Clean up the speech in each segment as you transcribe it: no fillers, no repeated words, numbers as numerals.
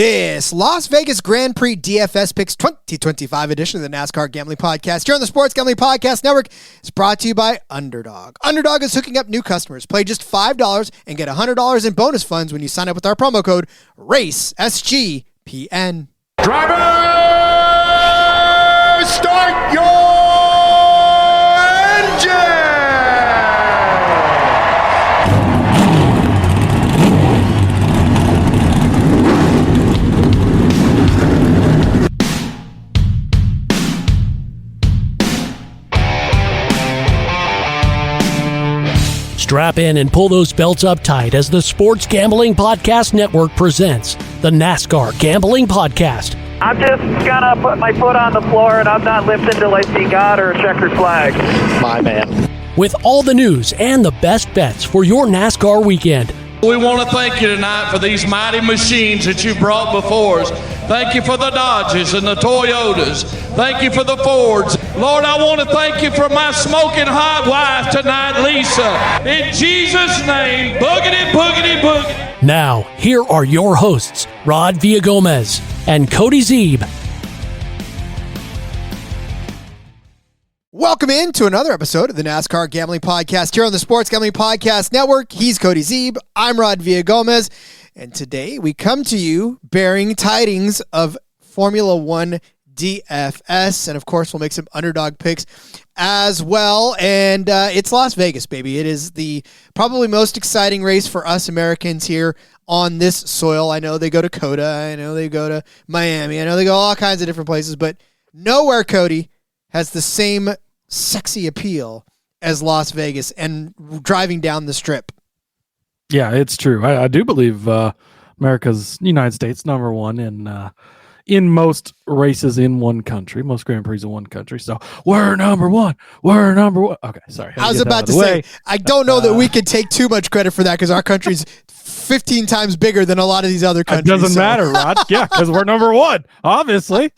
This Las Vegas Grand Prix DFS Picks 2025 edition of the NASCAR Gambling Podcast here on the Sports Gambling Podcast Network is brought to you by Underdog. Underdog is hooking up new customers. Play just $5 and get $100 in bonus funds when you sign up with our promo code RACESGPN. Driver, start your engine! Strap in and pull those belts up tight as the Sports Gambling Podcast Network presents the NASCAR Gambling Podcast. I'm just gonna put my foot on the floor and I'm not lifting till I see God or a checkered flag. My man. With all the news and the best bets for your NASCAR weekend. We want to thank you tonight for these mighty machines that you brought before us. Thank you for the Dodges and the Toyotas. Thank you for the Fords. Lord, I want to thank you for my smoking hot wife tonight, Lisa. In Jesus' name, boogity, boogity, boogity. Now, here are your hosts, Rod Villagomez and Cody Zeeb. Welcome in to another episode of the NASCAR Gambling Podcast here on the Sports Gambling Podcast Network. He's Cody Zeeb. I'm Rod Villagomez. And today we come to you bearing tidings of Formula One DFS. And of course, we'll make some underdog picks as well. And it's Las Vegas, baby. It is the probably most exciting race for us Americans here on this soil. I know they go to Coda. I know they go to Miami. I know they go all kinds of different places. But nowhere, Cody, has the same sexy appeal as Las Vegas and driving down the strip. Yeah, it's true. I do believe America's United States number one in most races in one country, most Grand Prix in one country. So we're number one. We're number one. Okay, sorry. I was about to say, I don't know that we could take too much credit for that because our country's 15 times bigger than a lot of these other countries. It doesn't matter, Rod. Yeah, because we're number one, obviously.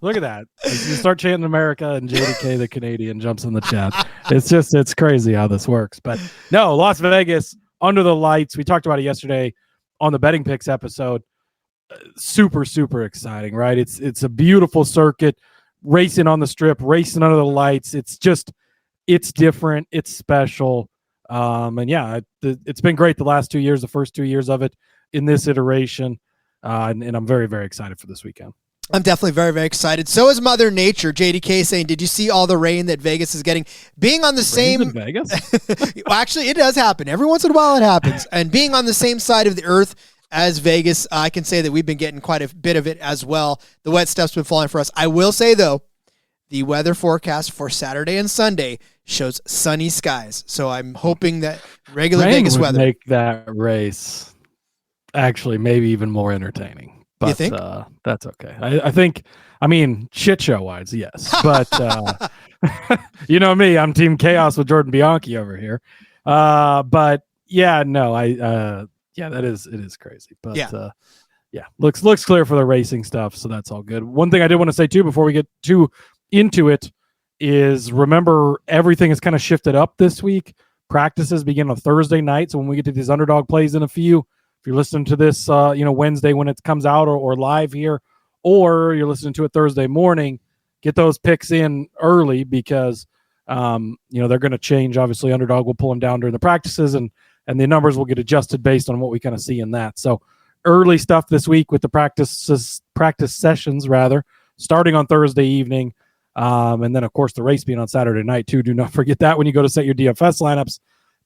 Look at that. You start chanting America and JDK, the Canadian, jumps in the chat. It's crazy how this works. But no, Las Vegas, under the lights. We talked about it yesterday on the Betting Picks episode. Super, super exciting, right? It's a beautiful circuit, racing on the strip, racing under the lights. It's different. It's special. And yeah, it's been great the last 2 years, the first 2 years of it in this iteration. And I'm very, very excited for this weekend. I'm definitely very, very excited. So is Mother Nature. JDK saying, did you see all the rain that Vegas is getting? Being on the same... in Vegas? Well, actually, it does happen. Every once in a while it happens. And being on the same side of the earth as Vegas, I can say that we've been getting quite a bit of it as well. The wet stuff's been falling for us. I will say, though, the weather forecast for Saturday and Sunday shows sunny skies. So I'm hoping that regular rain Vegas would weather make that race actually maybe even more entertaining. But you think? That's okay. I think, shit show wise, yes. But you know me, I'm Team Chaos with Jordan Bianchi over here. But yeah, no, it is crazy. But yeah, looks clear for the racing stuff, so that's all good. One thing I did want to say too before we get too into it is remember everything is kind of shifted up this week. Practices begin on Thursday night, so when we get to these underdog plays in a few. If you're listening to this, Wednesday when it comes out or live here, or you're listening to it Thursday morning, get those picks in early because, they're going to change. Obviously, Underdog will pull them down during the practices and the numbers will get adjusted based on what we kind of see in that. So early stuff this week with the practice sessions, starting on Thursday evening. And then, of course, the race being on Saturday night, too. Do not forget that when you go to set your DFS lineups.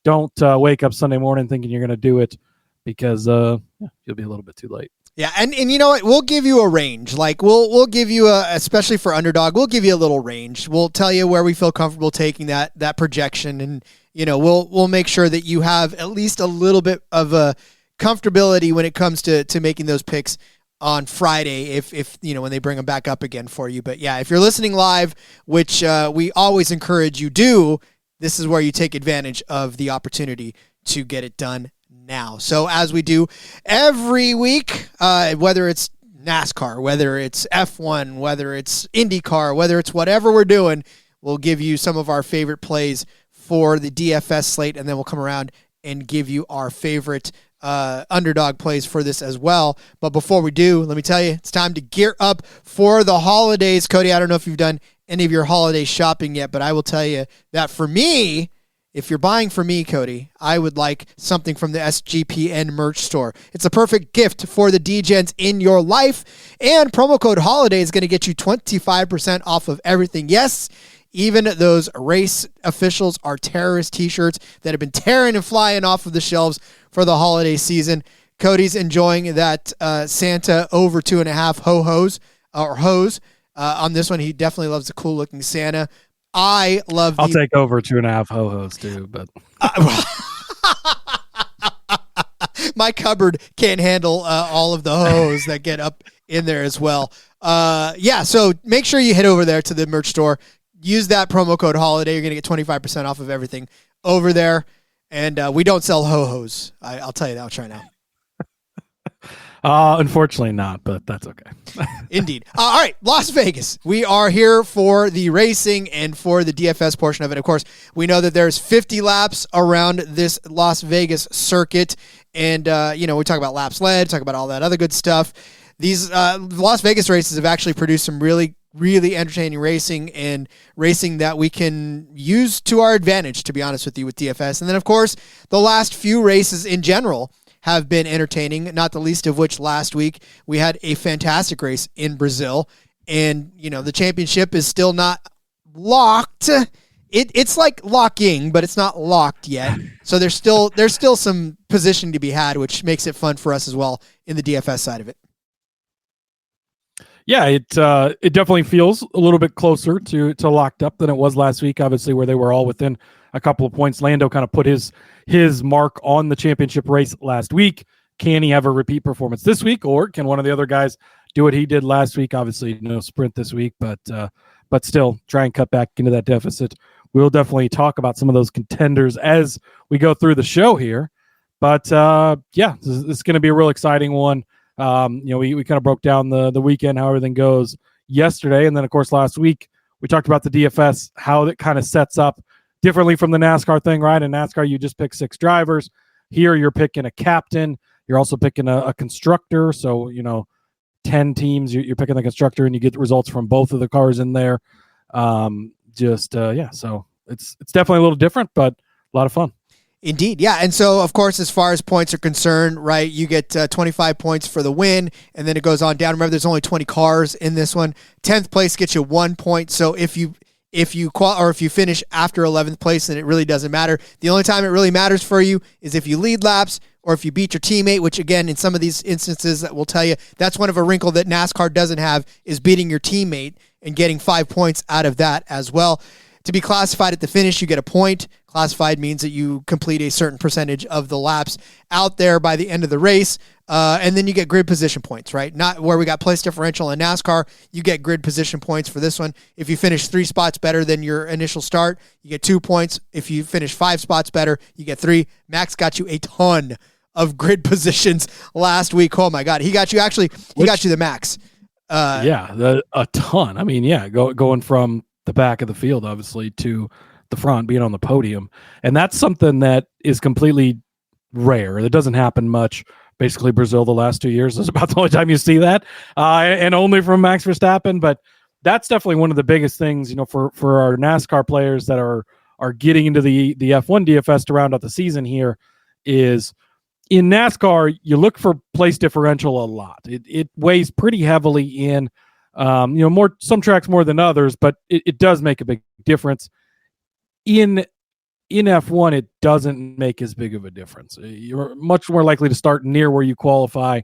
Don't wake up Sunday morning thinking you're going to do it. Because you'll be a little bit too late. Yeah, and you know what? We'll give you a range. Like we'll give you especially for Underdog, we'll give you a little range. We'll tell you where we feel comfortable taking that projection, and we'll make sure that you have at least a little bit of a comfortability when it comes to making those picks on Friday if when they bring them back up again for you. But yeah, if you're listening live, which we always encourage you do, this is where you take advantage of the opportunity to get it done now. So as we do every week, whether it's NASCAR, whether it's F1, whether it's IndyCar, whether it's whatever we're doing, we'll give you some of our favorite plays for the DFS slate, and then we'll come around and give you our favorite underdog plays for this as well. But before we do, let me tell you, it's time to gear up for the holidays. Cody, I don't know if you've done any of your holiday shopping yet, but I will tell you that for me, if you're buying for me, Cody, I would like something from the SGPN merch store. It's a perfect gift for the DGens in your life. And promo code HOLIDAY is going to get you 25% off of everything. Yes, even those race officials are terrorist t-shirts that have been tearing and flying off of the shelves for the holiday season. Cody's enjoying that Santa over 2.5 hose. On this one, he definitely loves the cool looking Santa. I'll take over 2.5 ho-hos too, but my cupboard can't handle all of the hose that get up in there as well. So make sure you head over there to the merch store. Use that promo code HOLIDAY. You're going to get 25% off of everything over there. And we don't sell ho-hos. I'll tell you that right now. Unfortunately not, but that's okay. Indeed. All right, Las Vegas. We are here for the racing and for the DFS portion of it. Of course, we know that there's 50 laps around this Las Vegas circuit. And, we talk about laps led, talk about all that other good stuff. These Las Vegas races have actually produced some really, really entertaining racing and racing that we can use to our advantage, to be honest with you, with DFS. And then, of course, the last few races in general have been entertaining, not the least of which last week we had a fantastic race in Brazil. And, the championship is still not locked. It's like locking, but it's not locked yet. So there's still some positioning to be had, which makes it fun for us as well in the DFS side of it. Yeah, it definitely feels a little bit closer to locked up than it was last week, obviously, where they were all within a couple of points. Lando kind of put his mark on the championship race last week. Can he have a repeat performance this week, or can one of the other guys do what he did last week? Obviously, no sprint this week, but still try and cut back into that deficit. We'll definitely talk about some of those contenders as we go through the show here. But this is going to be a real exciting one. We kind of broke down the weekend, how everything goes yesterday. And then, of course, last week, we talked about the DFS, how it kind of sets up differently from the NASCAR thing, right? In NASCAR, you just pick 6 drivers. Here, you're picking a captain. You're also picking a constructor. So, 10 teams, you're picking the constructor, and you get the results from both of the cars in there. So it's definitely a little different, but a lot of fun. Indeed, yeah. And so, of course, as far as points are concerned, right, you get 25 points for the win, and then it goes on down. Remember, there's only 20 cars in this one. 10th place gets you 1 point. So if you finish after 11th place, then it really doesn't matter. The only time it really matters for you is if you lead laps or if you beat your teammate, which, again, in some of these instances that will tell you, that's one of a wrinkle that NASCAR doesn't have, is beating your teammate and getting 5 points out of that as well. To be classified at the finish, you get a point. Classified means that you complete a certain percentage of the laps out there by the end of the race. And then you get grid position points, right? Not where we got place differential in NASCAR. You get grid position points for this one. If you finish 3 spots better than your initial start, you get 2 points. If you finish 5 spots better, you get 3. Max got you a ton of grid positions last week. Oh my God. He got you the max. A ton. I mean, going from the back of the field, obviously, to the front, being on the podium. And that's something that is completely rare. It doesn't happen much. Basically, Brazil the last 2 years is about the only time you see that, and only from Max Verstappen. But that's definitely one of the biggest things, for our NASCAR players that are getting into the F1 DFS to round out the season here, is in NASCAR, you look for place differential a lot. It weighs pretty heavily in, some tracks more than others, but it does make a big difference. In F1, it doesn't make as big of a difference. You're much more likely to start near where you qualify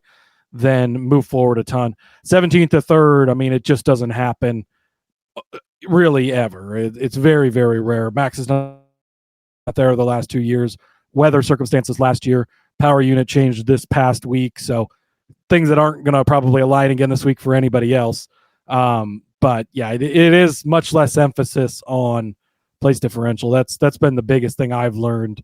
than move forward a ton. 17th to 3rd, I mean, it just doesn't happen really ever. It's very, very rare. Max is not there the last 2 years. Weather circumstances last year. Power unit changed this past week, so things that aren't going to probably align again this week for anybody else. But yeah, it is much less emphasis on place differential. That's been the biggest thing I've learned,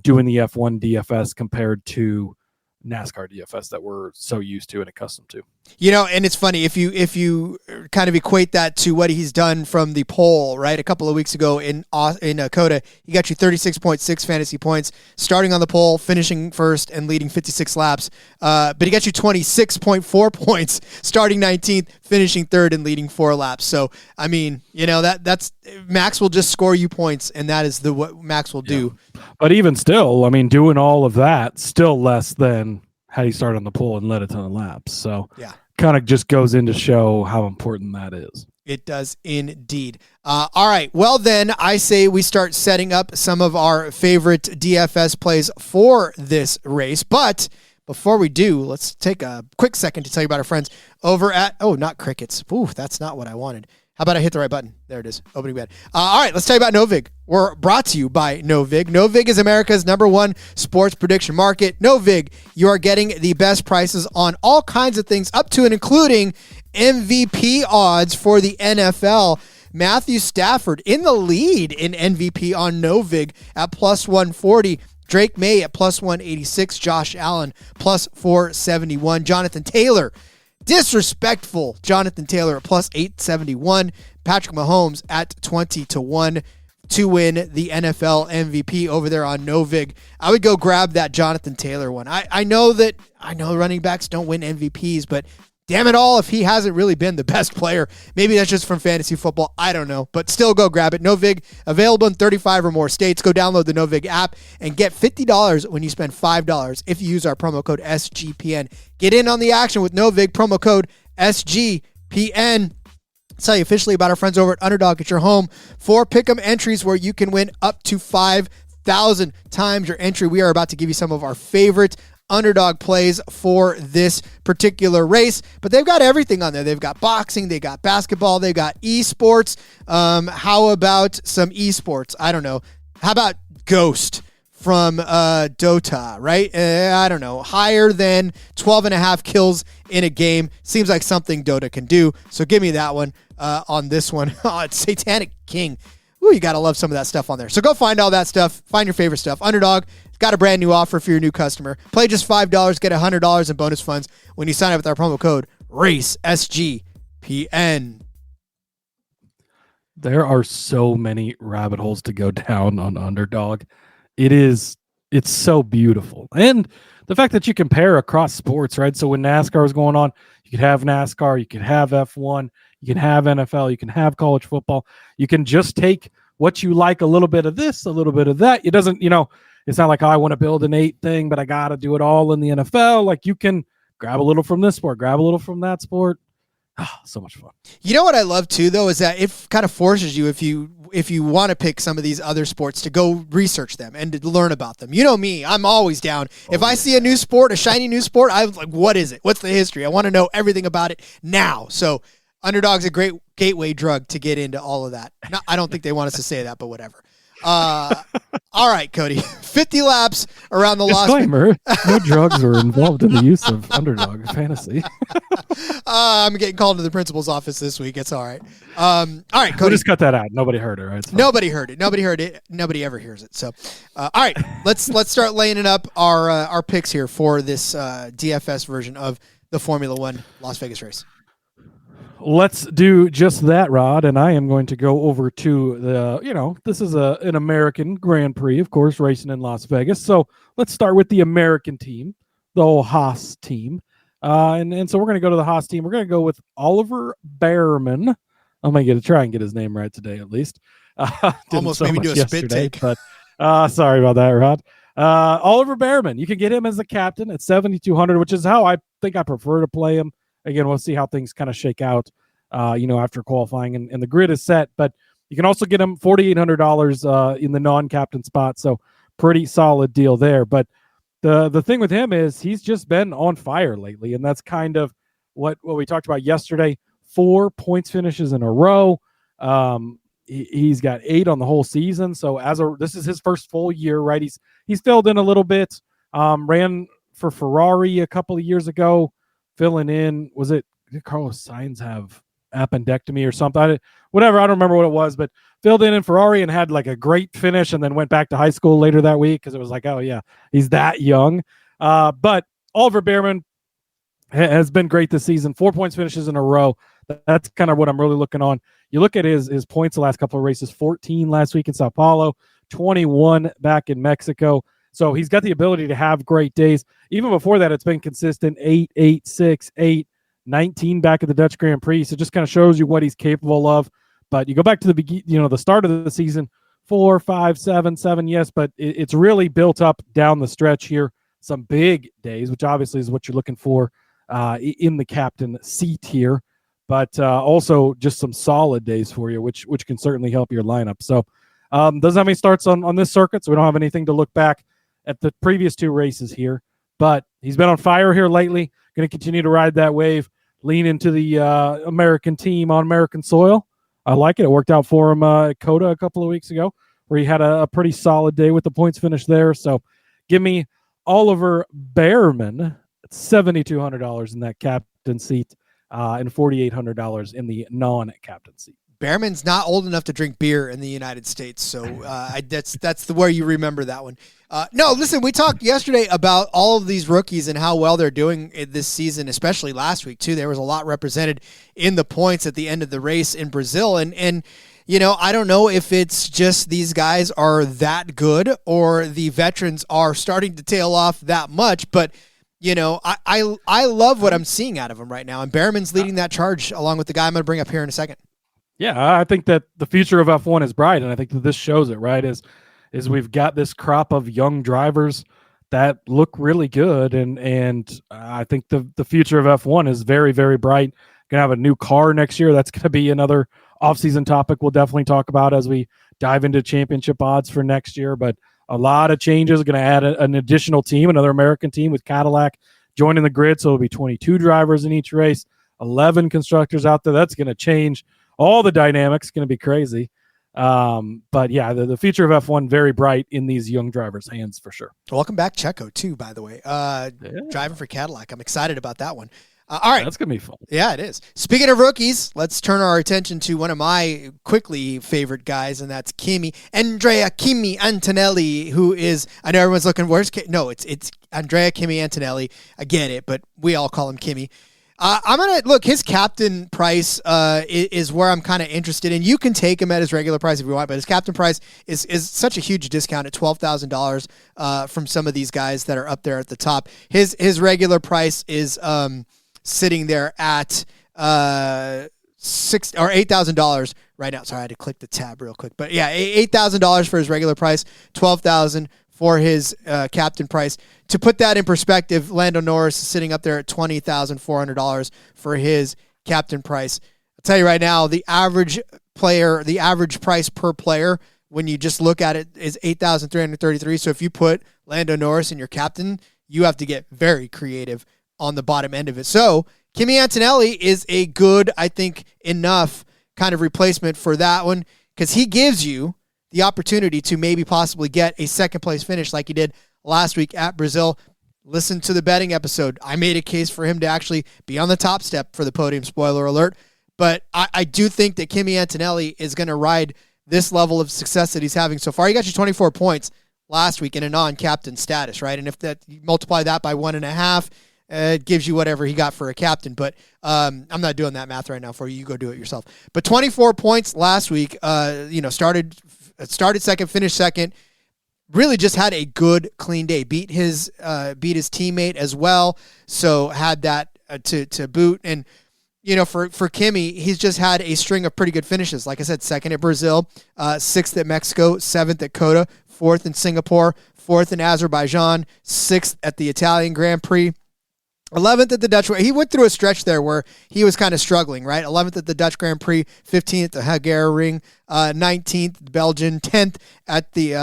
doing the F1 DFS compared to NASCAR DFS that we're so used to and accustomed to. And it's funny if you kind of equate that to what he's done from the poll, right? A couple of weeks ago in Coda, he got you 36.6 fantasy points, starting on the pole, finishing first, and leading 56 laps. But he got you 26.4 points, starting 19th, finishing third, and leading 4 laps. So I mean, that's Max will just score you points, and that is what Max will do. But even still, I mean, doing all of that, still less than how he started on the pole and led a ton of laps. So yeah. Kind of just goes in to show how important that is. It does indeed. All right. Well, then I say we start setting up some of our favorite DFS plays for this race. But before we do, let's take a quick second to tell you about our friends over at, not crickets. Ooh, that's not what I wanted. How about I hit the right button? There it is. Opening bed. All right, let's tell you about Novig. We're brought to you by Novig. Novig is America's #1 sports prediction market. Novig, you are getting the best prices on all kinds of things, up to and including MVP odds for the NFL. Matthew Stafford in the lead in MVP on Novig at +140. Drake May at +186. Josh Allen +471. Jonathan Taylor, disrespectful Jonathan Taylor at +871. Patrick Mahomes at 20-1 to win the NFL MVP over there on Novig. I would go grab that Jonathan Taylor one. I know running backs don't win MVPs, but damn it all, if he hasn't really been the best player, maybe that's just from fantasy football. I don't know, but still go grab it. Novig, available in 35 or more states. Go download the Novig app and get $50 when you spend $5 if you use our promo code SGPN. Get in on the action with Novig, promo code SGPN. Let's tell you officially about our friends over at Underdog. It's your home for pick'em entries where you can win up to 5,000 times your entry. We are about to give you some of our favorite Underdog plays for this particular race, but they've got everything on there. They've got boxing, they got basketball, they've got esports. How about some esports? I don't know. How about Ghost from Dota, right? I don't know. Higher than 12.5 kills in a game. Seems like something Dota can do. So give me that one on this one. It's Satanic King. Ooh, you got to love some of that stuff on there. So go find all that stuff. Find your favorite stuff. Underdog got a brand new offer for your new customer. Play just $5, get $100 in bonus funds when you sign up with our promo code RACESGPN. There are so many rabbit holes to go down on Underdog. It's so beautiful. And the fact that you compare across sports, right? So when NASCAR is going on, you could have NASCAR, you could have F1, you can have NFL, you can have college football. You can just take what you like, a little bit of this, a little bit of that. It doesn't, it's not like, I want to build an 8 thing, but I got to do it all in the NFL. Like, you can grab a little from this sport, grab a little from that sport. So much fun. You know what I love too, though, is that it kind of forces you, if you want to pick some of these other sports, to go research them and to learn about them. You know me, I'm always down. If I see a new sport, a shiny new sport, I'm like, what is it? What's the history? I want to know everything about it now. So Underdog's a great gateway drug to get into all of that. No, I don't think they want us to say that, but whatever. All right, Cody. 50 laps around the Disclaimer, no drugs were involved in the use of Underdog fantasy. I'm getting called to the principal's office this week. It's all right. All right, Cody. We'll just cut that out. Nobody heard it, right? Nobody heard it. Nobody ever hears it. So, all right, let's start laying it up our picks here for this DFS version of the Formula One Las Vegas race. Let's do just that, Rod, and I am going to go over to this is an American Grand Prix, of course, racing in Las Vegas. So let's start with the American team, the whole Haas team. And so we're going to go to the Haas team. We're going to go with Oliver Behrman. I'm going to try and get his name right today, at least. Almost maybe do a spit take. But sorry about that, Rod. Oliver Behrman, you can get him as the captain at 7,200, which is how I think I prefer to play him. Again, we'll see how things kind of shake out, after qualifying, and the grid is set. But you can also get him $4,800 in the non-captain spot, so pretty solid deal there. But the thing with him is he's just been on fire lately, and that's kind of what we talked about yesterday. 4 points finishes in a row. He's got 8 on the whole season. So this is his first full year, right? He's filled in a little bit. Ran for Ferrari a couple of years ago. Filling in, did Carlos Sainz have appendectomy or something? Whatever, I don't remember what it was, but filled in Ferrari and had like a great finish and then went back to high school later that week because it was like, oh yeah, he's that young. But Oliver Behrman, has been great this season. 4 points finishes in a row. That's kind of what I'm really looking on. You look at his points the last couple of races, 14 last week in Sao Paulo, 21 back in Mexico. So he's got the ability to have great days. Even before that, it's been consistent 8, 8, 6, 8, 19 back at the Dutch Grand Prix. So it just kind of shows you what he's capable of. But you go back to the start of the season, 4, 5, 7, 7, yes, but it's really built up down the stretch here. Some big days, which obviously is what you're looking for in the captain seat here. But also just some solid days for you, which can certainly help your lineup. So doesn't have any starts on this circuit, so we don't have anything to look back at the previous 2 races here. But he's been on fire here lately. Going to continue to ride that wave, lean into the American team on American soil. I like it. It worked out for him at Coda a couple of weeks ago, where he had a pretty solid day with the points finish there. So give me Oliver Behrman at $7,200 in that captain seat. And $4,800 in the non-captain seat. Behrman's not old enough to drink beer in the United States, so that's the way you remember that one. No, listen, we talked yesterday about all of these rookies and how well they're doing this season, especially last week too. There was a lot represented in the points at the end of the race in Brazil, and you know, I don't know if it's just these guys are that good or the veterans are starting to tail off that much, but you know, I love what I'm seeing out of him right now, and Behrman's leading that charge along with the guy I'm going to bring up here in a second. Yeah, I think that the future of F1 is bright, and I think that this shows it, right? Is we've got this crop of young drivers that look really good, and I think the future of F1 is very, very bright. Going to have a new car next year. That's going to be another off-season topic we'll definitely talk about as we dive into championship odds for next year, but a lot of changes. Going to add an additional team, another American team with Cadillac joining the grid. So it'll be 22 drivers in each race, 11 constructors out there. That's going to change all the dynamics. Going to be crazy. But yeah, the future of F1 very bright in these young drivers' hands for sure. Welcome back, Checo, too, by the way. Driving for Cadillac. I'm excited about that one. All right. That's going to be fun. Yeah, it is. Speaking of rookies, let's turn our attention to one of my quickly favorite guys, and that's Kimi Antonelli, who is, I know everyone's looking, it's Andrea Kimi Antonelli. I get it, but we all call him Kimi. I'm going to, look, his captain price is where I'm kind of interested in. You can take him at his regular price if you want, but his captain price is such a huge discount at $12,000 from some of these guys that are up there at the top. His regular price is sitting there at $8,000 right now. Sorry, I had to click the tab real quick, but yeah, $8,000 for his regular price, $12,000 for his captain price. To put that in perspective, Lando Norris is sitting up there at $20,400 for his captain price. I'll tell you right now, the average price per player, when you just look at it, is $8,333. So if you put Lando Norris in your captain, you have to get very creative on the bottom end of it. So Kimi Antonelli is a good, I think, enough kind of replacement for that one, because he gives you the opportunity to maybe possibly get a second place finish like he did last week at Brazil. Listen to the betting episode. I made a case for him to actually be on the top step for the podium, spoiler alert. But I do think that Kimi Antonelli is going to ride this level of success that he's having so far. He got you 24 points last week in a non-captain status, right? And if that you multiply that by 1.5, it gives you whatever he got for a captain. But I'm not doing that math right now for you. You go do it yourself. But 24 points last week, started second, finished second. Really just had a good, clean day. Beat his teammate as well. So had that to boot. And, for Kimi, he's just had a string of pretty good finishes. Like I said, second at Brazil, sixth at Mexico, seventh at Coda, fourth in Singapore, fourth in Azerbaijan, sixth at the Italian Grand Prix, 11th at the Dutch. He went through a stretch there where he was kind of struggling, right? 11th at the Dutch Grand Prix, 15th at the Hungary, 19th Belgian, 10th at the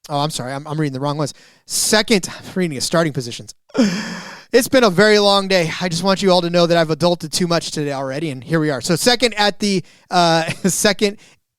I'm sorry, I'm reading the wrong ones. Second, I'm reading his starting positions. It's been a very long day. I just want you all to know that I've adulted too much today already, and here we are. So second at the second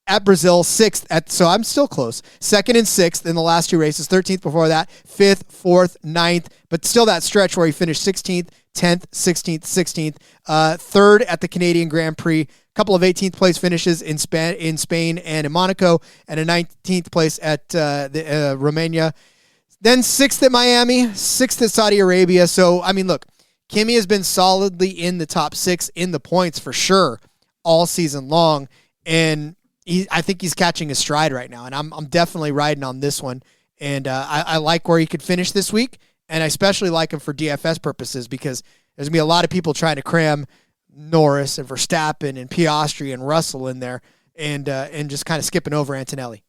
at Brazil, sixth at, so I'm still close. Second and sixth in the last two races, 13th before that, fifth, fourth, ninth, but still that stretch where he finished 16th, 10th, 16th, 16th, third at the Canadian Grand Prix, couple of 18th place finishes in Spain and in Monaco, and a 19th place at Romania. Then sixth at Miami, sixth at Saudi Arabia. So, I mean, look, Kimi has been solidly in the top 6 in the points for sure all season long, and I think he's catching his stride right now, and I'm definitely riding on this one, and I like where he could finish this week, and I especially like him for DFS purposes because there's going to be a lot of people trying to cram Norris and Verstappen and Piastri and Russell in there and just kind of skipping over Antonelli.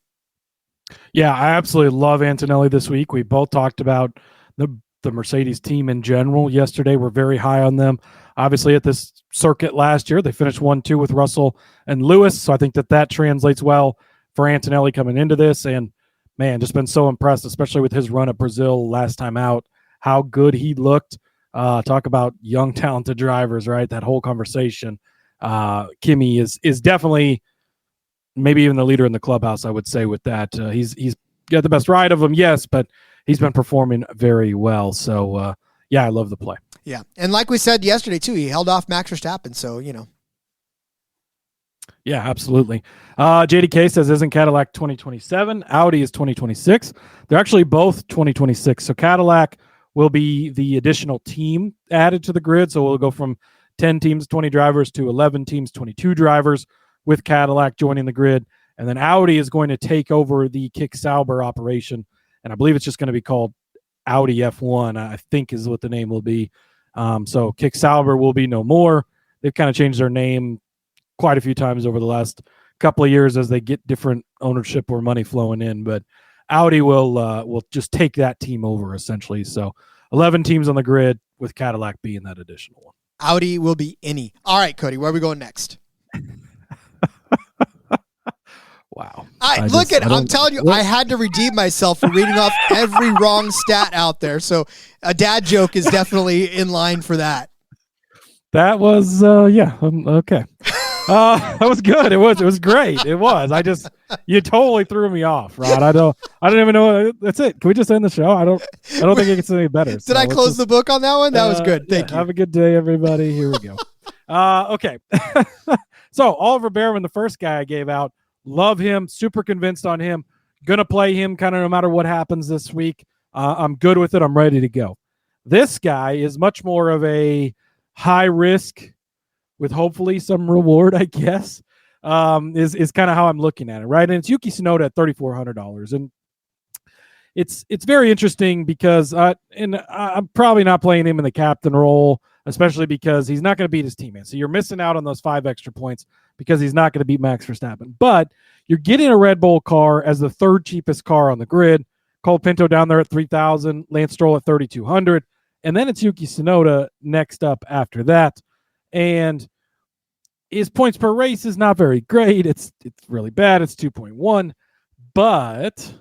Yeah, I absolutely love Antonelli this week. We both talked about the Mercedes team in general yesterday. We're very high on them. Obviously, at this circuit last year, they finished 1-2 with Russell and Lewis, so I think that translates well for Antonelli coming into this. And, man, just been so impressed, especially with his run at Brazil last time out, how good he looked. Talk about young, talented drivers, right? That whole conversation. Kimi is definitely maybe even the leader in the clubhouse, I would say, with that. He's got the best ride of them, yes, but he's been performing very well. So, yeah, I love the play. Yeah, and like we said yesterday, too, he held off Max Verstappen, so, Yeah, absolutely. JDK says, isn't Cadillac 2027? Audi is 2026. They're actually both 2026. So Cadillac will be the additional team added to the grid. So we'll go from 10 teams, 20 drivers to 11 teams, 22 drivers with Cadillac joining the grid. And then Audi is going to take over the Kick Sauber operation. And I believe it's just going to be called Audi F1, I think is what the name will be. So Kick Sauber will be no more. They've kind of changed their name quite a few times over the last couple of years as they get different ownership or money flowing in. But Audi will just take that team over essentially. So 11 teams on the grid with Cadillac being that additional one. Audi will be any. All right, Cody, where are we going next? Wow. I'm telling you, I had to redeem myself for reading off every wrong stat out there. So a dad joke is definitely in line for that. That was, okay. That was good. It was great. It was. You totally threw me off, Rod. I don't even know. That's it. Can we just end the show? I don't think it gets any better. Did I close the book on that one? That was good. Thank you. Have a good day, everybody. Here we go. Okay. So Oliver Behrman, the first guy I gave out, love him. Super convinced on him. Going to play him kind of no matter what happens this week. I'm good with it. I'm ready to go. This guy is much more of a high risk with hopefully some reward, I guess, is kind of how I'm looking at it, right? And it's Yuki Tsunoda at $3,400. And it's very interesting because I'm probably not playing him in the captain role, especially because he's not going to beat his teammate. So you're missing out on those 5 extra points because he's not going to beat Max Verstappen. But you're getting a Red Bull car as the 3rd cheapest car on the grid. Cole Pinto down there at $3,000, Lance Stroll at $3,200, and then it's Yuki Tsunoda next up after that. And his points per race is not very great. It's really bad. It's 2.1, but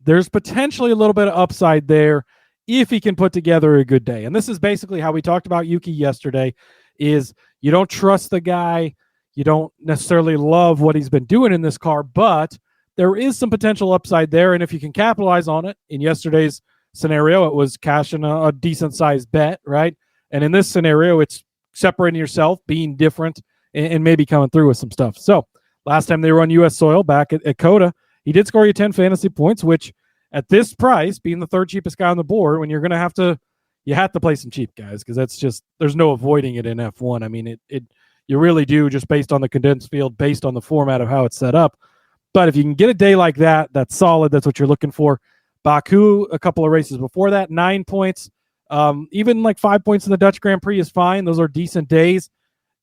there's potentially a little bit of upside there if he can put together a good day. And this is basically how we talked about Yuki yesterday, is you don't trust the guy. You don't necessarily love what he's been doing in this car, but there is some potential upside there. And if you can capitalize on it, in yesterday's scenario, it was cashing a decent sized bet, right? And in this scenario, it's separating yourself, being different, and maybe coming through with some stuff. So last time they were on U.S. soil back at Coda, he did score you 10 fantasy points, which at this price, being the 3rd cheapest guy on the board, when you're going to have to play some cheap guys, because that's just, there's no avoiding it in F1. I mean, you really do, just based on the condensed field, based on the format of how it's set up. But if you can get a day like that, that's solid. That's what you're looking for. Baku, a couple of races before that, 9 points. Even like 5 points in the Dutch Grand Prix is fine. Those are decent days.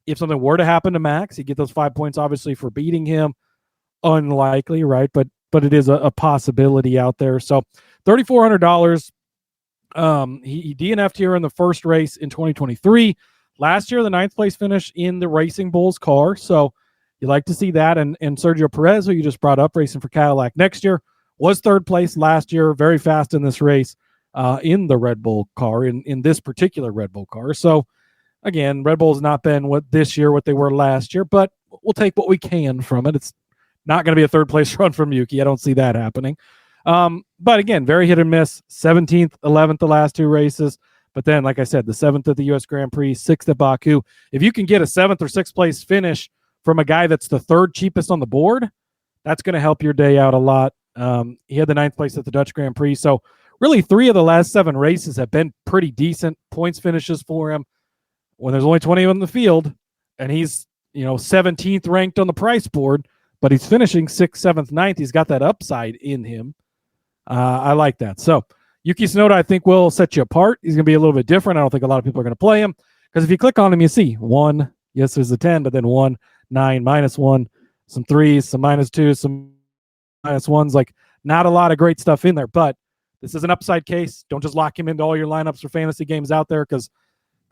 If something were to happen to Max, you get those 5 points, obviously, for beating him. Unlikely, right? But it is a possibility out there. So $3,400. He DNF'd here in the first race in 2023. Last year, the 9th place finish in the Racing Bulls car. So you like to see that. And Sergio Perez, who you just brought up, racing for Cadillac next year, was 3rd place last year, very fast in this race in the Red Bull car, in this particular Red Bull car. So, again, Red Bull has not been what they were last year, but we'll take what we can from it. It's not going to be a 3rd place run from Yuki. I don't see that happening. But, again, very hit and miss. 17th, 11th the last 2 races. But then, like I said, the 7th at the U.S. Grand Prix, 6th at Baku. If you can get a 7th or 6th place finish from a guy that's the 3rd cheapest on the board, that's going to help your day out a lot. He had the 9th place at the Dutch Grand Prix. So really 3 of the last 7 races have been pretty decent points finishes for him when there's only 20 on the field, and he's 17th ranked on the price board, but he's finishing 6th, 7th, 9th. He's got that upside in him. I like that. So Yuki Tsunoda, I think, will set you apart. He's going to be a little bit different. I don't think a lot of people are going to play him, because if you click on him, you see 1, yes, there's a 10, but then 1, 9, -1, some 3s, some -2s, some -1s, like not a lot of great stuff in there, but this is an upside case. Don't just lock him into all your lineups for fantasy games out there, because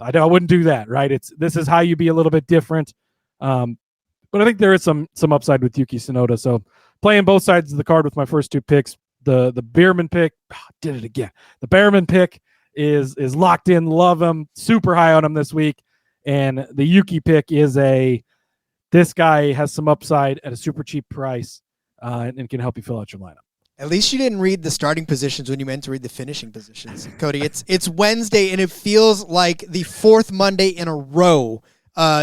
I wouldn't do that, right? This is how you be a little bit different. But I think there is some upside with Yuki Tsunoda. So playing both sides of the card with my first 2 picks. The Beerman pick, did it again. The Beerman pick is locked in. Love him. Super high on him this week. And the Yuki pick is this guy has some upside at a super cheap price and can help you fill out your lineup. At least you didn't read the starting positions when you meant to read the finishing positions, Cody. It's Wednesday, and it feels like the 4th Monday in a row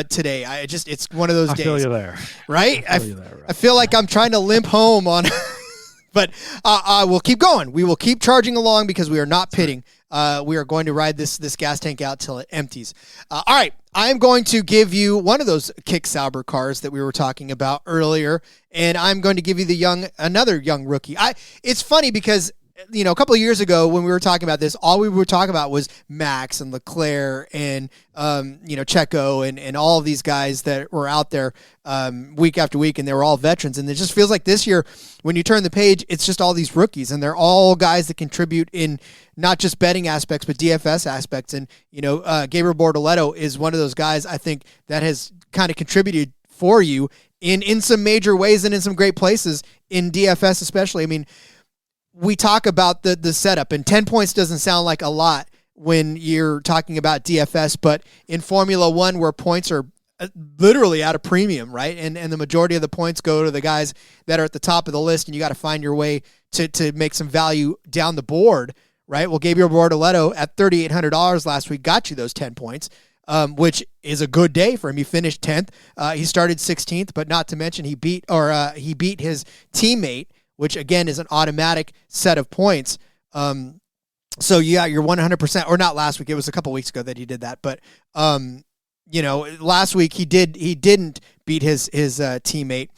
today. It's one of those days. I feel you there. Right? I feel like I'm trying to limp home on but we'll keep going. We will keep charging along because we are not pitting. We are going to ride this gas tank out till it empties. All right. I'm going to give you one of those Kick Sauber cars that we were talking about earlier, and I'm going to give you another young rookie. It's funny because a couple of years ago when we were talking about this, all we were talking about was Max and Leclerc and Checo and all of these guys that were out there week after week, and they were all veterans. And it just feels like this year, when you turn the page, it's just all these rookies, and they're all guys that contribute in not just betting aspects, but DFS aspects. And, Gabriel Bortoleto is one of those guys, I think, that has kind of contributed for you in some major ways and in some great places in DFS especially. I mean, we talk about the setup, and 10 points doesn't sound like a lot when you're talking about DFS, but in Formula One, where points are literally at a premium, right? And the majority of the points go to the guys that are at the top of the list, and you got to find your way to make some value down the board, right? Well, Gabriel Bortoleto at $3,800 last week got you those 10 points, which is a good day for him. He finished 10th. He started 16th, but not to mention he beat his teammate, which again is an automatic set of points. So yeah, you're 100%, or not last week. It was a couple weeks ago that he did that. But, last week he didn't beat his teammate,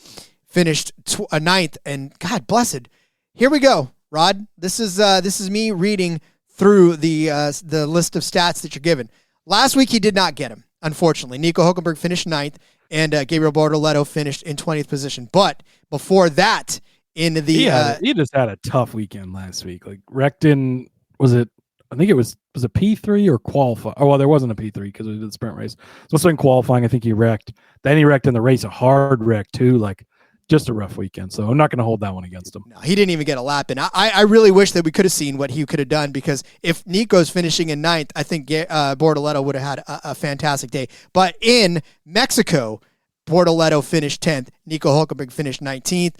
finished 9th, and God blessed. Here we go, Rod. This is me reading through the list of stats that you're given. Last week he did not get him, unfortunately. Nico Hülkenberg finished 9th, and Gabriel Bortoleto finished in 20th position. But before that, he just had a tough weekend last week. Like wrecked in, was it a P3 or qualify? Oh, well, there wasn't a P3 because it was a sprint race. So in qualifying, I think he wrecked. Then he wrecked in the race, a hard wreck too. Like just a rough weekend. So I'm not going to hold that one against him. No, he didn't even get a lap in. I really wish that we could have seen what he could have done, because if Nico's finishing in 9th, I think Bortoleto would have had a fantastic day. But in Mexico, Bortoleto finished 10th. Nico Hülkenberg finished 19th.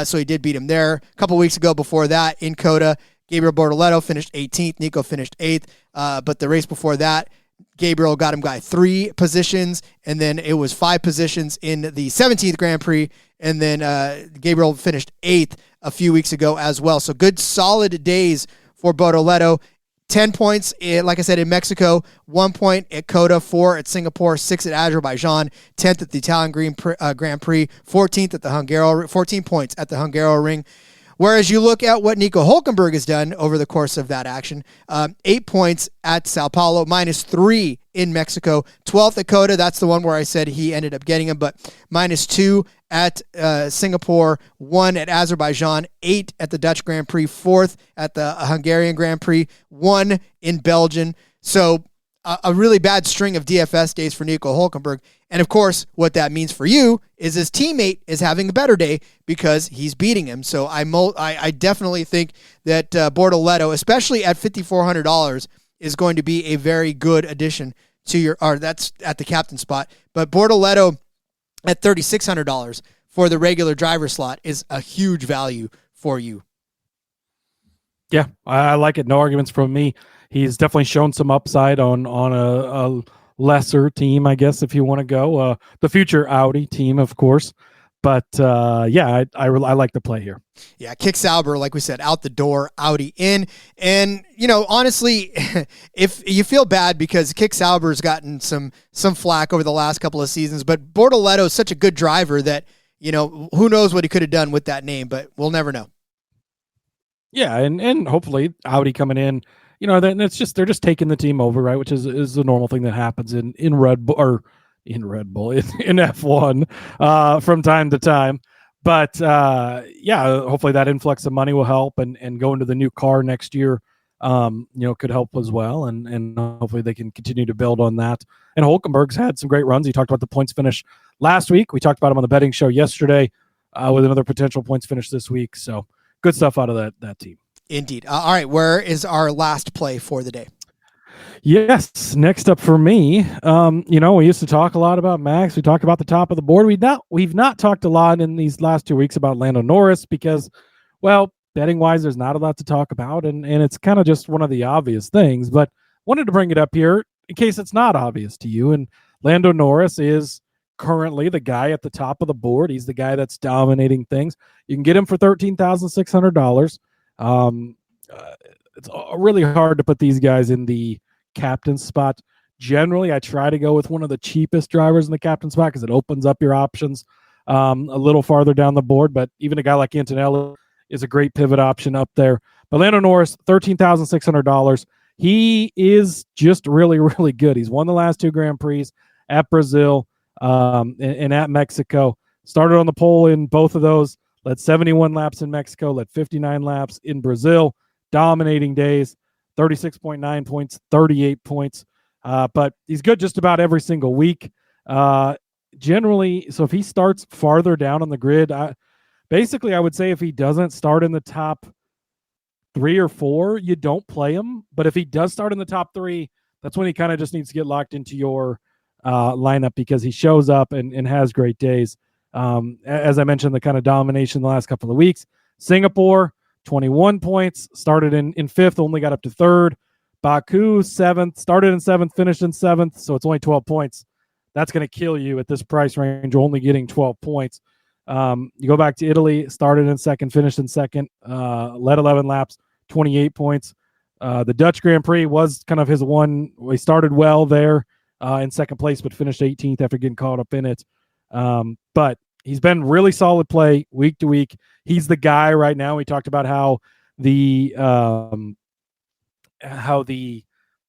So he did beat him there. A couple weeks ago before that in Coda, Gabriel Bortoleto finished 18th. Nico finished 8th. But the race before that, Gabriel got him by 3 positions, and then it was 5 positions in the 17th Grand Prix, and then Gabriel finished 8th a few weeks ago as well. So good, solid days for Bortoleto. 10 points, like I said, in Mexico, 1 point at Coda, 4 at Singapore, 6 at Azerbaijan, 10th at the Italian Grand Prix, 14th at the 14 points at the Hungaroring. Whereas you look at what Nico Hülkenberg has done over the course of that action, 8 points at Sao Paulo, -3 in Mexico, 12th at Coda. That's the one where I said he ended up getting him, but -2 at Singapore, 1 at Azerbaijan, 8 at the Dutch Grand Prix, 4th at the Hungarian Grand Prix, 1 in Belgium. So a really bad string of DFS days for Nico Hülkenberg. And of course, what that means for you is his teammate is having a better day because he's beating him. So I definitely think that Bortoleto, especially at $5,400, is going to be a very good addition to that's at the captain spot. But Bortoleto at $3,600 for the regular driver slot is a huge value for you. Yeah, I like it. No arguments from me. He's definitely shown some upside on a lesser team, I guess, if you want to go. The future Audi team, of course. But yeah, I like the play here. Yeah, Kick Sauber, like we said, out the door, Audi in. And, honestly, if you feel bad because Kick Sauber's gotten some flack over the last couple of seasons, but Bortoleto is such a good driver that, who knows what he could have done with that name, but we'll never know. Yeah, and hopefully Audi coming in, then they're just taking the team over, right? Which is the normal thing that happens in Red Bull or in F1 from time to time. But yeah, hopefully that influx of money will help, and go into the new car next year, could help as well, and hopefully they can continue to build on that. And Hülkenberg's had some great runs. He talked about the points finish last week. We talked about him on the betting show yesterday with another potential points finish this week. So good stuff out of that team. Indeed. All right, where is our last play for the day? Yes. Next up for me, we used to talk a lot about Max. We talked about the top of the board. We've not talked a lot in these last 2 weeks about Lando Norris because, well, betting wise, there's not a lot to talk about, and it's kind of just one of the obvious things. But wanted to bring it up here in case it's not obvious to you. And Lando Norris is currently the guy at the top of the board. He's the guy that's dominating things. You can get him for $13,600. It's really hard to put these guys in the captain spot. Generally, I try to go with one of the cheapest drivers in the captain spot because it opens up your options a little farther down the board. But even a guy like Antonelli is a great pivot option up there. But Lando Norris, $13,600. He is just really, really good. He's won the last 2 Grand Prix at Brazil and at Mexico. Started on the pole in both of those. Led 71 laps in Mexico. Led 59 laps in Brazil. Dominating days. 36.9 points, 38 points. But he's good just about every single week. Generally, so if he starts farther down on the grid, basically I would say if he doesn't start in the top 3 or 4, you don't play him. But if he does start in the top 3, that's when he kind of just needs to get locked into your lineup because he shows up and has great days. As I mentioned, the kind of domination the last couple of weeks. Singapore, 21 points, started in 5th, only got up to 3rd. Baku, 7th, started in 7th, finished in 7th, so it's only 12 points. That's going to kill you at this price range, only getting 12 points. You go back to Italy, started in 2nd, finished in 2nd, led 11 laps, 28 points. The Dutch Grand Prix was kind of his one. He started well there in 2nd place, but finished 18th after getting caught up in it. But he's been really solid play week to week. He's the guy right now. We talked about how the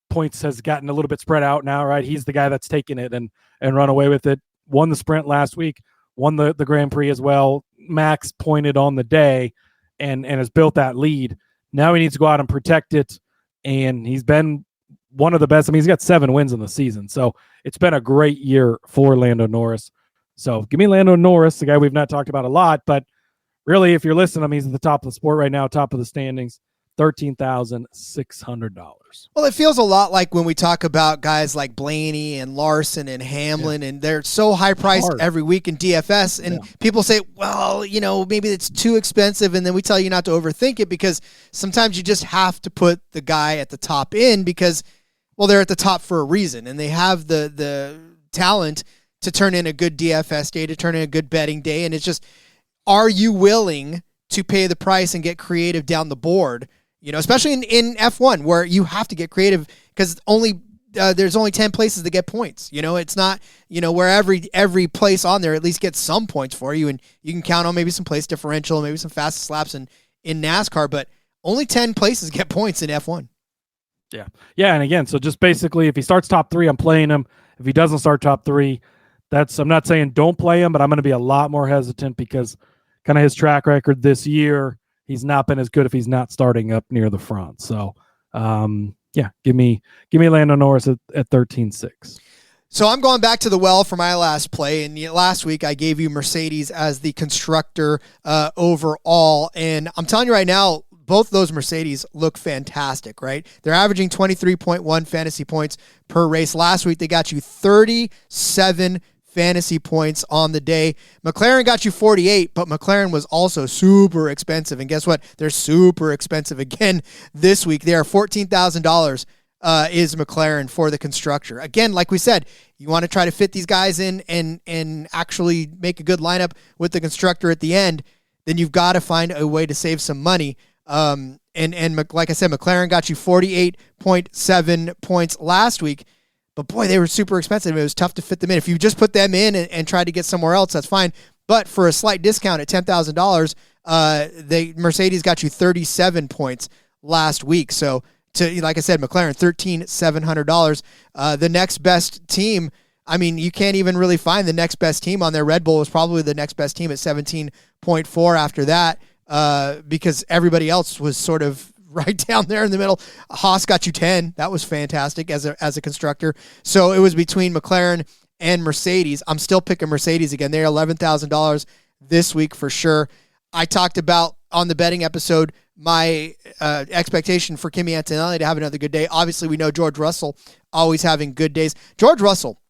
points has gotten a little bit spread out now, right? He's the guy that's taken it and run away with it. Won the sprint last week, won the Grand Prix as well. Max pointed on the day and has built that lead. Now he needs to go out and protect it. And he's been one of the best. I mean, he's got 7 wins in the season. So it's been a great year for Lando Norris. So give me Lando Norris, the guy we've not talked about a lot, but really, if you're listening to him, he's at the top of the sport right now, top of the standings, $13,600. Well, it feels a lot like when we talk about guys like Blaney and Larson and Hamlin, and they're so high priced every week in DFS. And people say, well, maybe it's too expensive. And then we tell you not to overthink it because sometimes you just have to put the guy at the top in because, well, they're at the top for a reason and they have the talent to turn in a good DFS day, to turn in a good betting day. And it's just, are you willing to pay the price and get creative down the board? Especially in F1 where you have to get creative because there's only 10 places to get points. It's not, where every place on there at least gets some points for you, and you can count on maybe some place differential, maybe some fastest laps in NASCAR, but only 10 places get points in F1. Yeah. Yeah. And again, so just basically if he starts top 3, I'm playing him. If he doesn't start top 3, I'm not saying don't play him, but I'm going to be a lot more hesitant because kind of his track record this year, he's not been as good if he's not starting up near the front. So, give me Lando Norris at 13.6. So I'm going back to the well for my last play. And last week I gave you Mercedes as the constructor overall. And I'm telling you right now, both those Mercedes look fantastic, right? They're averaging 23.1 fantasy points per race. Last week they got you 37 fantasy points on the day. McLaren got you 48, but McLaren was also super expensive. And guess what? They're super expensive again this week. They are $14,000 is McLaren for the Constructor. Again, like we said, you want to try to fit these guys in and actually make a good lineup with the Constructor at the end, then you've got to find a way to save some money. And like I said, McLaren got you 48.7 points last week, but boy, they were super expensive. It was tough to fit them in. If you just put them in and try to get somewhere else, that's fine. But for a slight discount at $10,000, Mercedes got you 37 points last week. So like I said, McLaren, $13,700. The next best team, I mean, you can't even really find the next best team on there. Red Bull was probably the next best team at 17.4 after that, because everybody else was sort of right down there in the middle. Haas got you 10. That was fantastic as a Constructor. So it was between McLaren and Mercedes. I'm still picking Mercedes again. They're $11,000 this week for sure. I talked about on the betting episode my expectation for Kimi Antonelli to have another good day. Obviously, we know George Russell always having good days. George Russell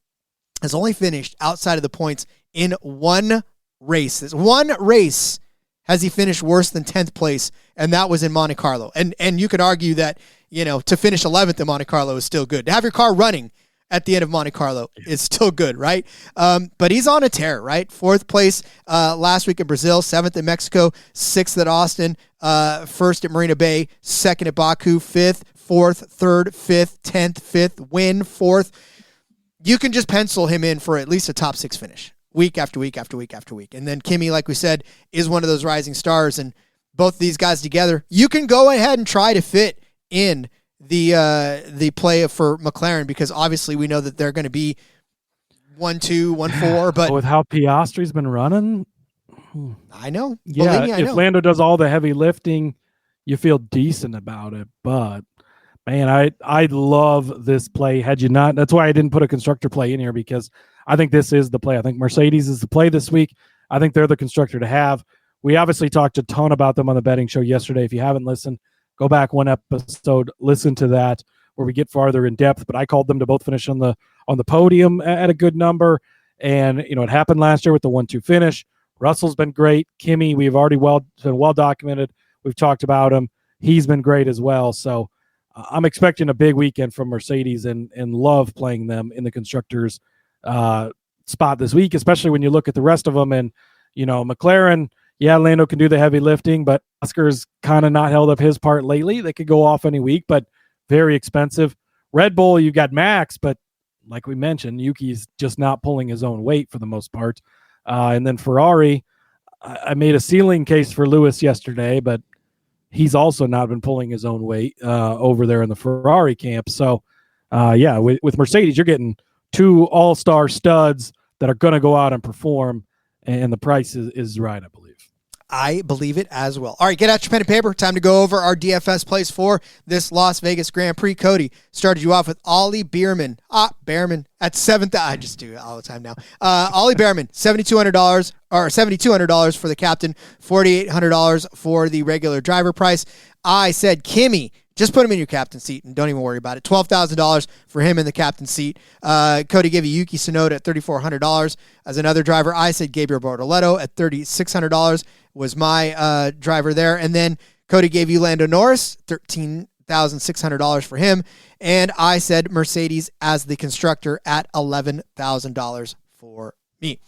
has only finished outside of the points in one race. This one race has he finished worse than 10th place, and that was in Monte Carlo. And you could argue that, to finish 11th in Monte Carlo is still good. To have your car running at the end of Monte Carlo is still good, right? But he's on a tear, right? 4th place last week in Brazil, 7th in Mexico, 6th at Austin, 1st at Marina Bay, 2nd at Baku, 5th, 4th, 3rd, 5th, 10th, 5th, win, 4th. You can just pencil him in for at least a top 6 finish, week after week after week after week. And then Kimi, like we said, is one of those rising stars, and both of these guys together, you can go ahead and try to fit in the play for McLaren, because obviously we know that they're going to be 1-2, 1-4, but with how Piastri's been running, I know. Yeah, me, I if know. Lando does all the heavy lifting, you feel decent about it. But man, I love this play. Had you not, that's why I didn't put a Constructor play in here, because I think this is the play. I think Mercedes is the play this week. I think they're the Constructor to have. We obviously talked a ton about them on the betting show yesterday. If you haven't listened, go back one episode, listen to that, where we get farther in depth. But I called them to both finish on the podium at a good number. And, it happened last year with the 1-2 finish. Russell's been great. Kimi, we've already been well documented. We've talked about him. He's been great as well. So I'm expecting a big weekend from Mercedes and love playing them in the Constructors spot this week, especially when you look at the rest of them. And, McLaren, yeah, Lando can do the heavy lifting, but Oscar's kind of not held up his part lately. They could go off any week, but very expensive. Red Bull, you got Max, but like we mentioned, Yuki's just not pulling his own weight for the most part. And then Ferrari, I made a ceiling case for Lewis yesterday, but he's also not been pulling his own weight over there in the Ferrari camp. So, with Mercedes, you're getting 2 all-star studs that are going to go out and perform, and the price is right, I believe. I believe it as well. All right, get out your pen and paper. Time to go over our DFS plays for this Las Vegas Grand Prix. Cody started you off with Ollie Beerman. Behrman at 7th. I just do it all the time now. Ollie Behrman, $7,200 or $7,200 for the captain, $4,800 for the regular driver price. I said Kimi. Just put him in your captain seat and don't even worry about it. $12,000 for him in the captain seat. Cody gave you Yuki Tsunoda at $3,400 as another driver. I said Gabriel Bortoleto at $3,600 was my driver there. And then Cody gave you Lando Norris, $13,600 for him. And I said Mercedes as the Constructor at $11,000 for me.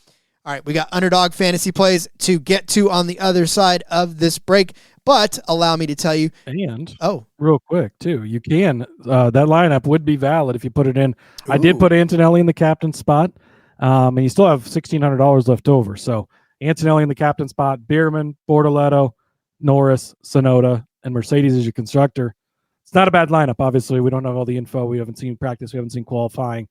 All right, we got Underdog fantasy plays to get to on the other side of this break. But allow me to tell you. And real quick, too, you can. That lineup would be valid if you put it in. Ooh. I did put Antonelli in the captain spot, and you still have $1,600 left over. So Antonelli in the captain spot, Beerman, Bortoleto, Norris, Tsunoda, and Mercedes as your Constructor. It's not a bad lineup. Obviously, we don't have all the info. We haven't seen practice. We haven't seen qualifying.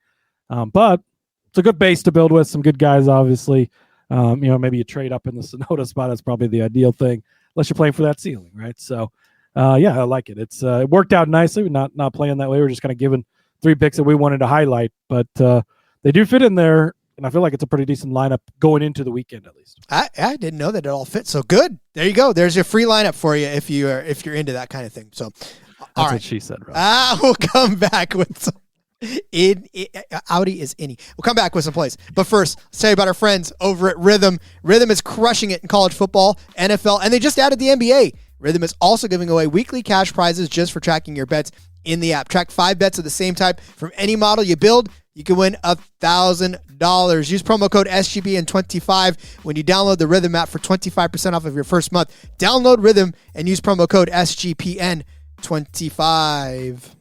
But it's a good base to build with. Some good guys, obviously. Maybe you trade up in the Tsunoda spot. That's probably the ideal thing, unless you're playing for that ceiling, right? So, I like it. It worked out nicely. We're not playing that way. We're just kind of giving 3 picks that we wanted to highlight, but they do fit in there, and I feel like it's a pretty decent lineup going into the weekend at least. I didn't know that it all fit so good. There you go. There's your free lineup for you if you're into that kind of thing. So, that's what she said, Rob. We'll come back with some. Audi is innie. We'll come back with some plays. But first, let's tell you about our friends over at Rhythm. Rhythm is crushing it in college football, NFL, and they just added the NBA. Rhythm is also giving away weekly cash prizes just for tracking your bets in the app. Track 5 bets of the same type from any model you build. You can win $1,000. Use promo code SGPN25 when you download the Rhythm app for 25% off of your first month. Download Rhythm and use promo code SGPN25.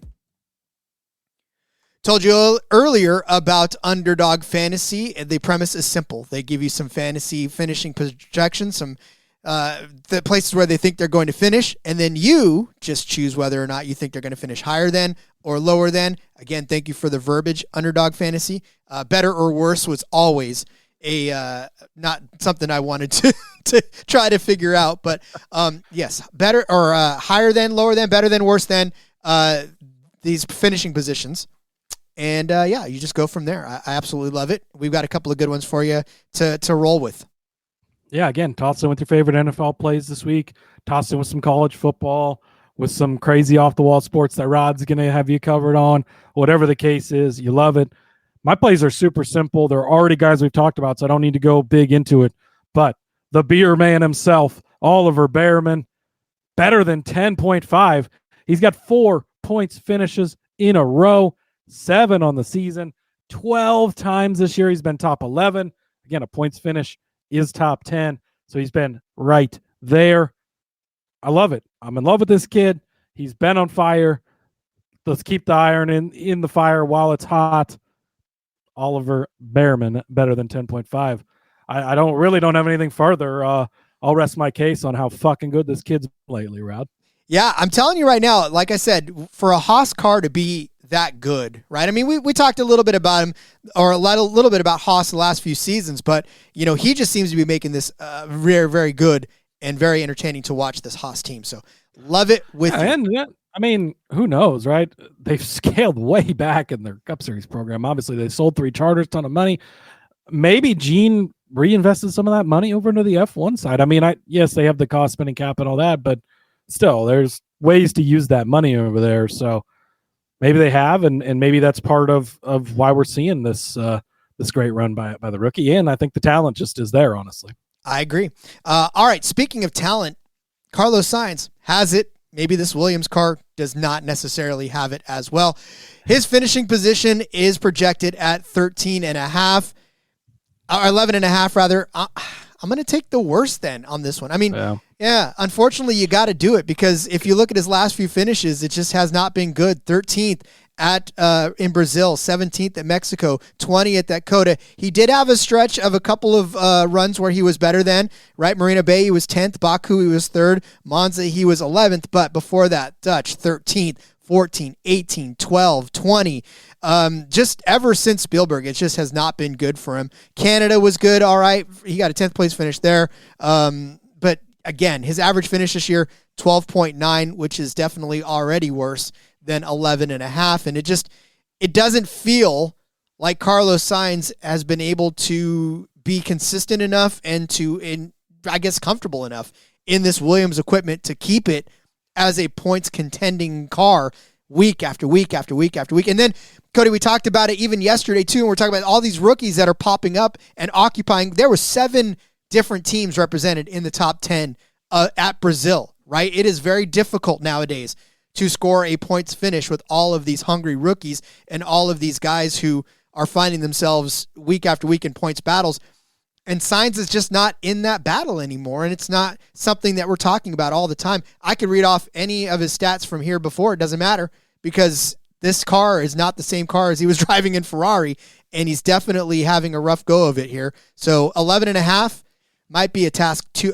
Told you earlier about Underdog Fantasy. The premise is simple. They give you some fantasy finishing projections, some the places where they think they're going to finish, and then you just choose whether or not you think they're going to finish higher than or lower than. Again, thank you for the verbiage, Underdog Fantasy. Better or worse was always a not something I wanted to try to figure out, but yes, better or higher than, lower than, better than, worse than these finishing positions. And yeah, you just go from there. I absolutely love it. We've got a couple of good ones for you to roll with. Yeah, again, toss in with your favorite NFL plays this week. Toss in with some college football, with some crazy off-the-wall sports that Rod's going to have you covered on. Whatever the case is, you love it. My plays are super simple. They're already guys we've talked about, so I don't need to go big into it. But the beer man himself, Oliver Bearman, better than 10.5. He's got 4 points finishes in a row, 7 on the season. 12 times this year he's been top 11. Again, a points finish is top 10, so he's been right there. I love it. I'm in love with this kid. He's been on fire. Let's keep the iron in the fire while it's hot. Oliver Bearman, better than 10.5. I don't have anything further. I'll rest my case on how fucking good this kid's lately, Rod. Yeah, I'm telling you right now, like I said, for a Haas car to be that good, right? I mean, we talked a little bit about him, or a little bit about Haas the last few seasons, but you know, he just seems to be making this very, very good and very entertaining to watch, this Haas team. So love it with you. And I mean, who knows, right? They've scaled way back in their Cup Series program. Obviously, they sold 3 charters, ton of money. Maybe Gene reinvested some of that money over into the F1 side. I mean, yes, they have the cost spending cap and all that, but still, there's ways to use that money over there. So maybe they have, and maybe that's part of why we're seeing this great run by the rookie. And I think the talent just is there, honestly. I agree. All right, speaking of talent, Carlos Sainz has it. Maybe this Williams car does not necessarily have it as well. His finishing position is projected at 13.5, or 11.5 rather. I'm going to take the worst then on this one. I mean, yeah, unfortunately you got to do it, because if you look at his last few finishes, it just has not been good. 13th at in Brazil, 17th at Mexico, 20th at Cody. He did have a stretch of a couple of runs where he was better than, right? Marina Bay, he was 10th. Baku, he was 3rd. Monza, he was 11th. But before that, Dutch, 13th, 14, 18, 12, 20. Just ever since Spielberg, it just has not been good for him. Canada was good, all right. He got a 10th place finish there. But again, his average finish this year, 12.9, which is definitely already worse than 11.5. And it doesn't feel like Carlos Sainz has been able to be consistent enough and I guess comfortable enough in this Williams equipment to keep it as a points contending car week after week after week after week. And then, Cody, we talked about it even yesterday too, and we're talking about all these rookies that are popping up and occupying. There were 7 different teams represented in the top 10 at Brazil, right? It is very difficult nowadays to score a points finish with all of these hungry rookies and all of these guys who are finding themselves week after week in points battles. And Sainz is just not in that battle anymore, and it's not something that we're talking about all the time. I could read off any of his stats from here before. It doesn't matter, because this car is not the same car as he was driving in Ferrari, and he's definitely having a rough go of it here. So 11.5 might be a task too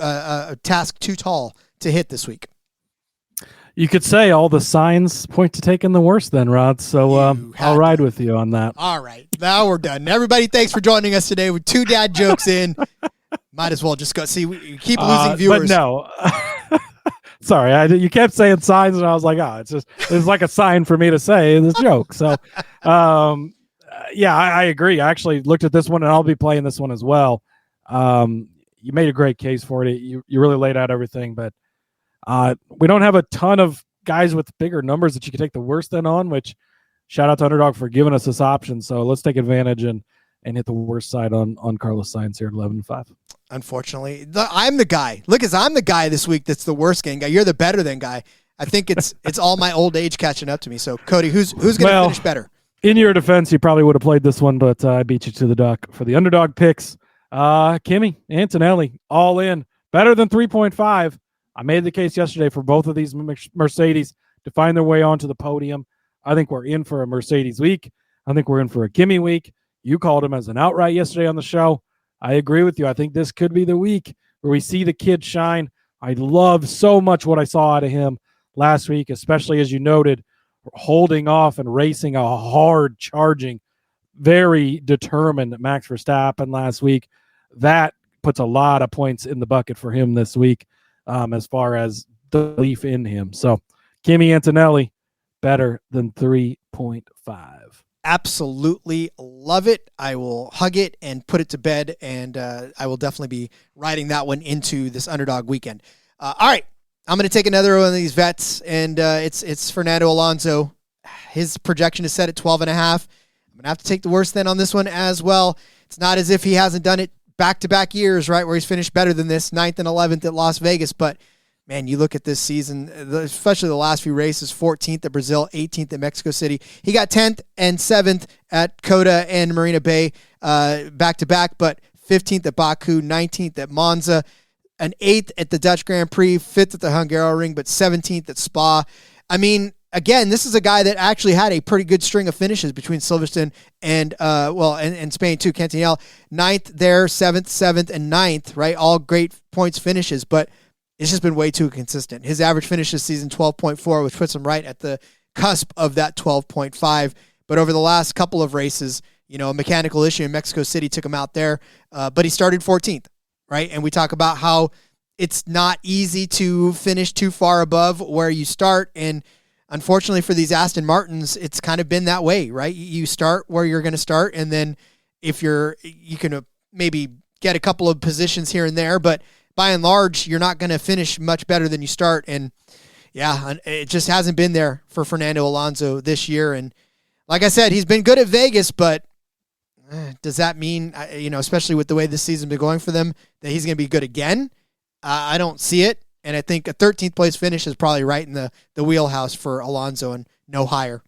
tall to hit this week. You could say all the signs point to taking the worst then, Rod. So I'll ride with you on that. All right. Now we're done. Everybody, thanks for joining us today with 2 dad jokes in. Might as well just go. See, we keep losing viewers. But no. Sorry, you kept saying signs, and I was like, it's like a sign for me to say this joke. So, yeah, I agree. I actually looked at this one, and I'll be playing this one as well. You made a great case for it. You really laid out everything, but we don't have a ton of guys with bigger numbers that you can take the worst then on, which shout out to Underdog for giving us this option. So let's take advantage and hit the worst side on Carlos Sainz here at 11.5. Unfortunately, I'm the guy. Look, I'm the guy this week that's the worst game guy. You're the better than guy. I think it's all my old age catching up to me. So, Cody, who's going to finish better? In your defense, you probably would have played this one, but I beat you to the duck. For the underdog picks, Kimi Antonelli, all in, better than 3.5. I made the case yesterday for both of these Mercedes to find their way onto the podium. I think we're in for a Mercedes week. I think we're in for a Kimi week. You called him as an outright yesterday on the show. I agree with you. I think this could be the week where we see the kid shine. I love so much what I saw out of him last week, especially as you noted, holding off and racing a hard charging, very determined Max Verstappen last week. That puts a lot of points in the bucket for him this week as far as the belief in him. So Kimi Antonelli, better than 3.5. Absolutely love it. I will hug it and put it to bed, and I will definitely be riding that one into this underdog weekend. All right, I'm going to take another one of these vets, and it's Fernando Alonso. His projection is set at 12.5. I'm going to have to take the worst then on this one as well. It's not as if he hasn't done it back-to-back years, right, where he's finished better than this, 9th and 11th at Las Vegas, but man, you look at this season, especially the last few races, 14th at Brazil, 18th at Mexico City. He got 10th and 7th at Coda and Marina Bay back-to-back, but 15th at Baku, 19th at Monza, an 8th at the Dutch Grand Prix, 5th at the Hungaroring, but 17th at Spa. I mean, again, this is a guy that actually had a pretty good string of finishes between Silverstone and Spain too. Cantinel, 9th there, 7th, and 9th, right? All great points finishes, but it's just been way too consistent. His average finish this season, 12.4, which puts him right at the cusp of that 12.5. But over the last couple of races, a mechanical issue in Mexico City took him out there, but he started 14th, right? And we talk about how it's not easy to finish too far above where you start, and unfortunately for these Aston Martins, it's kind of been that way, right? You start where you're going to start, and then if you can maybe get a couple of positions here and there, but by and large, you're not going to finish much better than you start. And yeah, it just hasn't been there for Fernando Alonso this year. And like I said, he's been good at Vegas, but does that mean, especially with the way this season's been going for them, that he's going to be good again? I don't see it. And I think a 13th place finish is probably right in the wheelhouse for Alonso and no higher.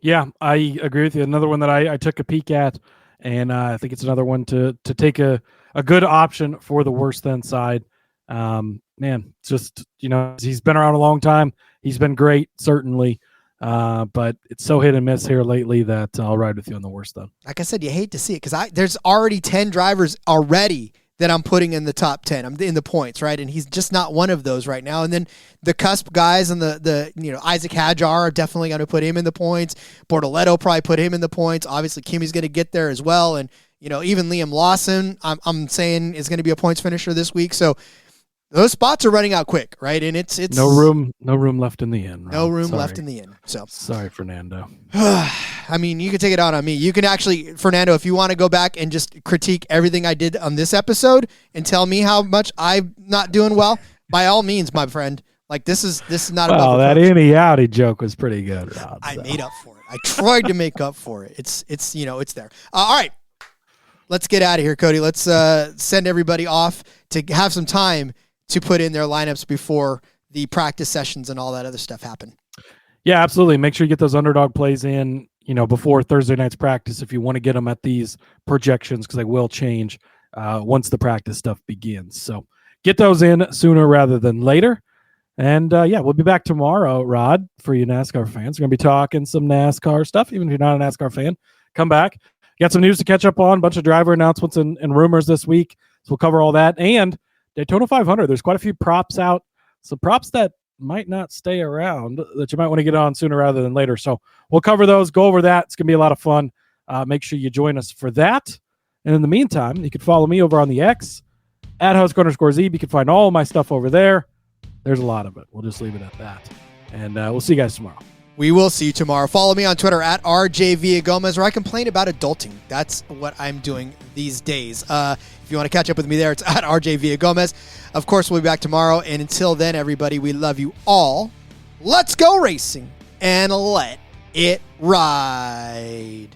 Yeah, I agree with you. Another one that I took a peek at, and I think it's another one to take a good option for the worse than side. Man, just, he's been around a long time. He's been great, certainly. But it's so hit and miss here lately that I'll ride with you on the worst then. Like I said, you hate to see it because there's already 10 drivers already that I'm putting in the top 10. I'm in the points, right? And he's just not one of those right now. And then the cusp guys and the Isaac Hadjar are definitely going to put him in the points. Bortoleto probably put him in the points. Obviously, Kimi's going to get there as well. And even Liam Lawson, I'm saying is going to be a points finisher this week. So those spots are running out quick, right? And it's no room left in the inn. Rob. No room left in the inn. So sorry, Fernando. I mean, you can take it out on me. You can actually, Fernando, if you want to go back and just critique everything I did on this episode and tell me how much I'm not doing well, by all means, my friend. Like this is not about. Oh, that Innie Audi joke was pretty good, Rob. I made up for it. I tried to make up for it. It's there. All right. Let's get out of here, Cody. Let's send everybody off to have some time to put in their lineups before the practice sessions and all that other stuff happen. Yeah, absolutely. Make sure you get those underdog plays in, before Thursday night's practice if you want to get them at these projections because they will change once the practice stuff begins. So get those in sooner rather than later. And we'll be back tomorrow, Rod, for you NASCAR fans. We're going to be talking some NASCAR stuff. Even if you're not a NASCAR fan, come back. Got some news to catch up on, a bunch of driver announcements and rumors this week. So we'll cover all that. And Daytona 500, there's quite a few props out. Some props that might not stay around that you might want to get on sooner rather than later. So we'll cover those, go over that. It's going to be a lot of fun. Make sure you join us for that. And in the meantime, you can follow me over on the X at @Husk_Zeb. You can find all of my stuff over there. There's a lot of it. We'll just leave it at that. And we'll see you guys tomorrow. We will see you tomorrow. Follow me on Twitter at RJ Villagomez, where I complain about adulting. That's what I'm doing these days. If you want to catch up with me there, it's at RJ Villagomez. Of course, we'll be back tomorrow. And until then, everybody, we love you all. Let's go racing and let it ride.